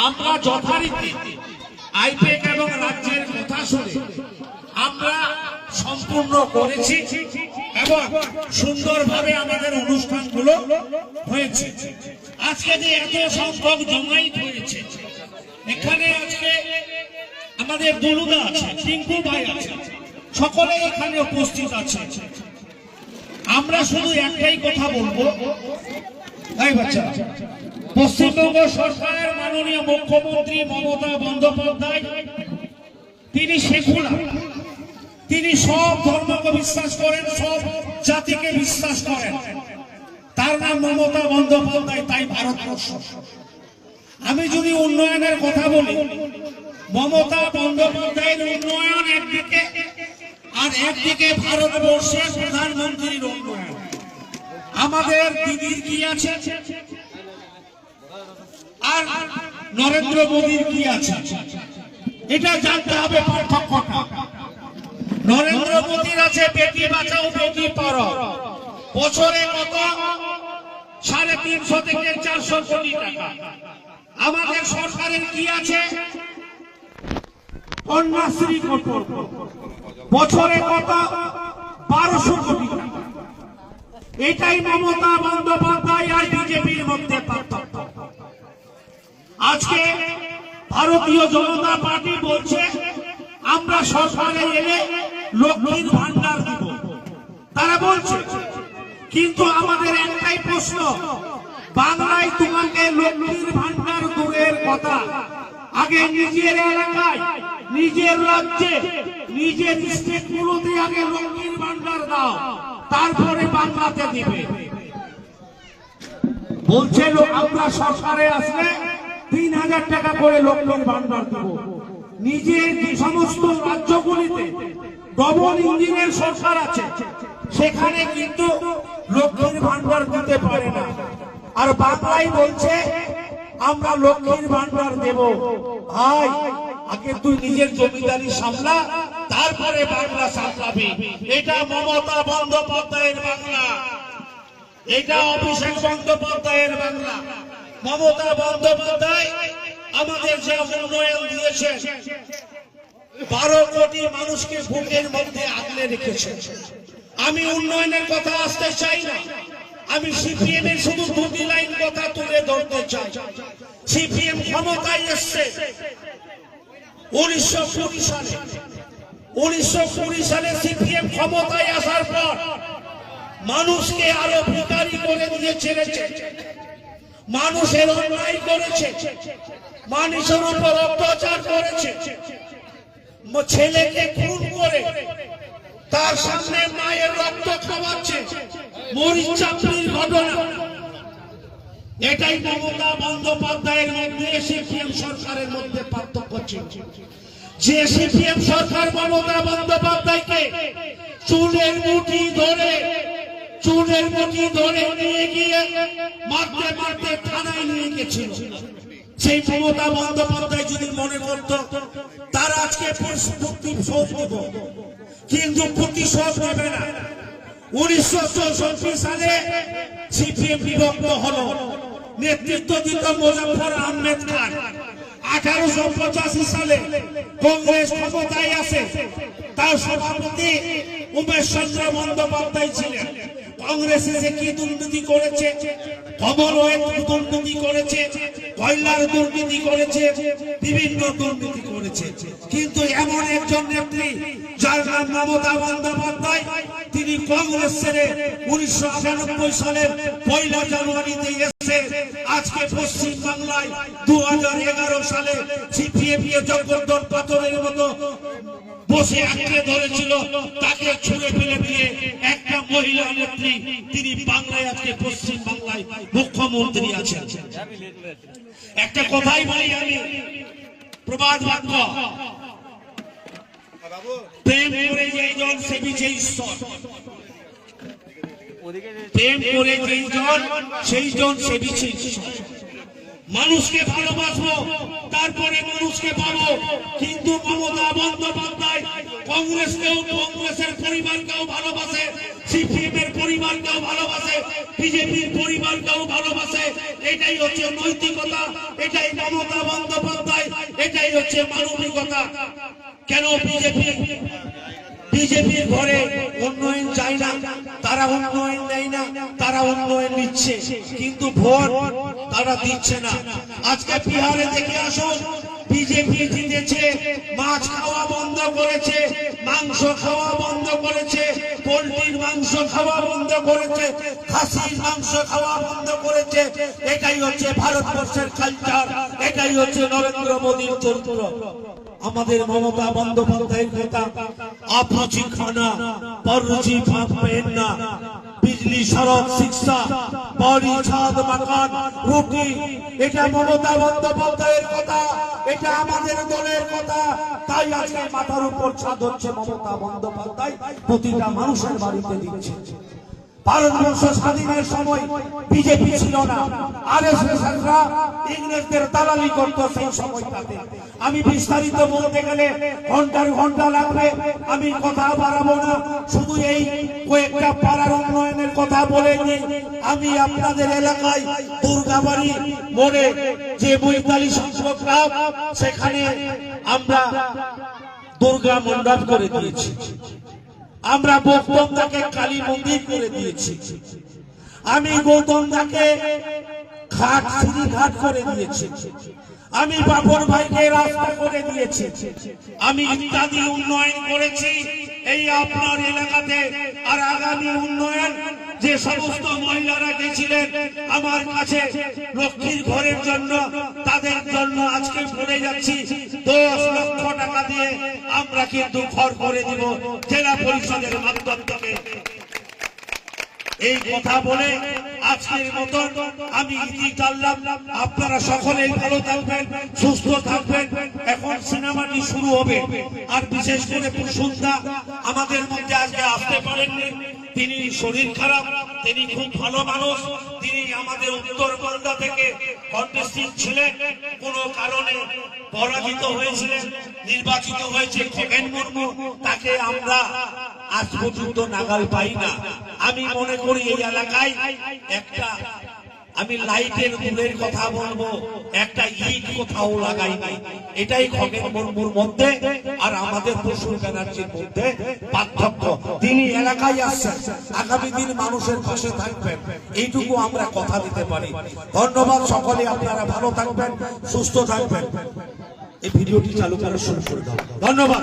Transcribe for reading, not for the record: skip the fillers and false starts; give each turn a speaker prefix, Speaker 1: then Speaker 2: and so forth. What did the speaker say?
Speaker 1: আমরা যথারীতি আইপ্যাক এবং রাজ্যের কথা শুনে আমরা সম্পূর্ণ করেছি এবং সুন্দরভাবে আমাদের অনুষ্ঠানগুলো হয়েছে। আজকে যে এত সংখ্যক জমায়েত হয়েছে, এখানে আজকে আমাদের দুলুদা আছে, টিঙ্কু ভাই আছে, সকলে এখানে উপস্থিত আছে। আমরা শুধু একটাই কথা বলবো, এই বাচ্চা, পশ্চিমবঙ্গ সরকারের মাননীয় মুখ্যমন্ত্রী মমতা বন্দ্যোপাধ্যায় তিনি সেকুলার, তিনি সব ধর্মকে বিশ্বাস করেন, সব জাতিকে বিশ্বাস করেন। তার নাম মমতা বন্দ্যোপাধ্যায়, তাই ভারতবর্ষ। আমি যদি উন্নয়নের কথা বলি, মমতা বন্দ্যোপাধ্যায়ের উন্নয়ন একদিকে, আর একদিকে ভারতবর্ষের প্রধানমন্ত্রীর উন্নয়ন। আমাদের দিদির কি আছে আর নরেন্দ্র মোদীর কি আছে, এটা জানতে হবে পার্থক্যটা। নরেন্দ্র মোদীর আছে বেটি বাঁচাও বেটি পড়াও, বছরে কত 350 থেকে 400 কোটি টাকা। আমাদের সরকারের কি আছে, কন্যাশ্রী প্রকল্প, বছরে কত 1200 কোটি টাকা। এটাই মমতা বন্দ্যোপাধ্যায় আর বিজেপির মধ্যে পার্থক্য। আজকে ভারতীয় জনতা পার্টি বলছে আমরা সরকারে এলে লক্ষ্মীর ভান্ডার দিব, তারা বলছে। কিন্তু আমাদের একটাই প্রশ্ন, বাংলায় তোমাকে লক্ষ্মীর ভান্ডার দূরের কথা, আগে নিজের এলাকায়, নিজের রাজ্যে, নিজের স্টেটগুলোতে আগে লক্ষ্মীর ভান্ডার দাও, তারপরে বাংলাতে দিবে। বলছে আমরা সরকারে আসলে 3000 টাকা করে লক্ষ্মীর ভান্ডার দেব। নিজের যে সমস্ত রাজ্যগুলিতে ডবল ইঞ্জিনের সরকার আছে, সেখানে কিন্তু লক্ষ্মীর ভান্ডার দিতে পারে না। আর বাংলায় বলছে আমরা লক্ষ্মীর ভান্ডার দেব। ভাই, আগে তুই নিজের জমিদারি সামলা, তারপরে বাংলা সামলাবি। এটা মমতা বন্দ্যোপাধ্যায়ের বাংলা, এটা অভিষেক বন্দ্যোপাধ্যায়ের বাংলা। মমতা বন্দ্যোপাধ্যায় আমাদের যে উন্নয়ন দিয়েছে, 12 কোটি মানুষকে বুকের মধ্যে আগলে রেখেছে। আমি উন্নয়নের কথা আসতে চাই না, আমি সিপিএম এর শুধু 2 লাইন কথা তুলে ধরতে চাই। সিপিএম ক্ষমতায় এসছে 1920 সালে। 1920 সালে সিপিএম ক্ষমতায় আসার পর মানুষকে আরো ভিখারি করে দিয়ে ছেড়েছে, মানুষের অন্যায় করেছে, মানুষের উপর অত্যাচার করেছে, ছেলেকে খুন করে তার সামনে মায়ের রক্ত খাওয়াচ্ছে, মরিচ চাকরির ঘটনা। এটাই মমতা বন্দ্যোপাধ্যায়ের মধ্যে সিপিএম সরকারের মধ্যে পার্থক্য ছিল। যে সিপিএম সরকার মমতা বন্দ্যোপাধ্যায়কে চুলের মুঠি ধরে নিয়ে গিয়ে মারতে মারতে থানায় নিয়ে গেছিল, সেই মমতা বন্দ্যোপাধ্যায় যদি মনে করত তার আজকে প্রতিশোধ নেব, কিন্তু প্রতিশোধ নেবে না। 1964 সালে সিপিএম বিভক্ত হলো, নেতৃত্ব দিত মোজাফফর আহমেদ খান। 1885 সালে কংগ্রেস ক্ষমতায় আসে, তার সভাপতি উমেশ চন্দ্র বন্দ্যোপাধ্যায় ছিলেন। কংগ্রেসে যে কি দুর্নীতি করেছে, কমলওয়েলথ দুর্নীতি করেছে, কয়লার দুর্নীতি করেছে, বিভিন্ন দুর্নীতি করেছে। কিন্তু এমন একজন নেত্রী যার নাম মমতা বন্দ্যোপাধ্যায়, তিনি কংগ্রেস ছেড়ে 1998 সালের 1 জানুয়ারিতে এসে আজকে পশ্চিম বাংলায় 2011 সালে সিপিএম কে জগদ্দল পাথরের মতো বসে আঁকড়ে ধরেছিল, তাকে ছুঁড়ে ফেলে দিয়ে একটা মহিলা নেত্রী তিনি বাংলায় আজকে পশ্চিম বাংলায় মুখ্যমন্ত্রী আছেন। একটা কথাই বলি আমি, প্রবাদ বাক্য, প্রেম করে যেইজন সেবিছে ঈশ্বর, প্রেম করে যেইজন সেইজন সেবিছে ঈশ্বর। মানুষকে ভালোবাসবো, তারপরে মানুষকে পাবো। কিন্তু মমতা বন্দ্যোপাধ্যায় কংগ্রেসকেও, কংগ্রেসের পরিবারকেও ভালোবাসে, সিপিএম এর পরিবারকেও ভালোবাসে, বিজেপির পরিবারকেও ভালোবাসে। এটাই হচ্ছে নৈতিকতা, এটাই মমতা বন্দ্যোপাধ্যায়, এটাই হচ্ছে মানবিকতা। কেন বিজেপির ঘরে উন্নয়ন চাই না, তারা উন্নয়ন দেয় না, তারা উন্নয়ন নিচ্ছে, কিন্তু ভোট তারা দিচ্ছে না। আজকে বিহারে দেখে আসুন, বিজেপি জিতেছে, মাছ খাওয়া বন্ধ করেছে, মাংস খাওয়া বন্ধ করেছে, পোল্ট্রির মাংস খাওয়া বন্ধ করেছে, খাসির মাংস খাওয়া বন্ধ করেছে। এটাই হচ্ছে ভারতবর্ষের কালচার, এটাই হচ্ছে নরেন্দ্র মোদীর চরিত্র। আমাদের মমতা বন্দ্যোপাধ্যায়ের কথা, আপরুচি খানা পররুচি পাবেন না, বিজলি সড়ক শিক্ষা বাড়ি ছাদ মাকান রুটি, এটা মমতা বন্দ্যোপাধ্যায়ের কথা, এটা আমাদের দলের কথা। তাই আজকে মাথার উপর ছাদ হচ্ছে মমতা বন্দ্যোপাধ্যায় প্রতিটা মানুষের বাড়িতে দিচ্ছে। ভারতবর্ষ স্বাধীনের সময় বিজেপি ছিল না, আরএসএসরা ইংরেজদের দালালি করত সেই সময়টাতে। আমি বিস্তারিত বলতে গেলে ঘন্টার ঘন্টা লাগবে, আমি কথা বাড়াবো না, শুধু এই কয়েকটা পাড়ার উন্নয়নের কথা বলে নিই। আমি আপনাদের এলাকায় দুর্গাবাড়ি মোড়ে যে ৪৫ সংখ্যক গ্রাম, সেখানে আমরা দুর্গা মণ্ডপ করে দিয়েছি, আমরা বোকতমদাকে কালী মন্দির করে দিয়েছি, আমি গৌতমদাকে ঘাট সিঁড়ি ঘাট করে দিয়েছি, আমি বাপর ভাইকে রাস্তা করে দিয়েছি, আমি ইত্যাদি উন্নয়ন করেছি এই আপনার এলাকাতে। আর আগামী উন্নয়ন যে সমস্ত মহিলারা গেছিলেন আমার কাছে লক্ষ্মীর ঘরের জন্য, তাদের জন্য আজকে বলে যাচ্ছি 10 লক্ষ টাকা দিয়ে আমরা কিন্তু ঘর করে দিব জেলা পরিষদের মাধ্যম থেকে। এই কথা বলে আজকের মতন আমি ইতি টানলাম। আপনারা সকলেই ভালো থাকবেন, সুস্থ থাকবেন। এখন সিনেমাটি শুরু হবে, আর বিশেষ করে প্রসূনদা আমাদের মধ্যে আজকে আসতে পারেননি, তিনি শরীর খারাপ, তিনি খুব ভালো মানুষ, তিনি আমাদের উত্তরবঙ্গা থেকে কন্টেস্টেন্ট ছিলেন, কোন কারণে পরাজিত হয়েছিলেন, নির্বাচিত হয়েছে খগেন মুর্মু, তাকে আমরা আজ পর্যন্ত নাগাল পাই না। আমি মনে করি এই এলাকায় একটা, আমি লাইটের দূরের কথা বলবো, একটা ইট কোথাও লাগাই নাই। এটাই খগেন মুর্মুর মধ্যে আর আমাদের প্রসূন ব্যানার্জির মধ্যে পার্থক্য। তিনি এলাকায় আসছেন, আগামী দিন মানুষের পাশে থাকবেন, এইটুকু আমরা কথা দিতে পারি। ধন্যবাদ সকলে, আপনারা ভালো থাকবেন, সুস্থ থাকবেন। এই ভিডিওটি চালু করা শুরু করে দাও। ধন্যবাদ।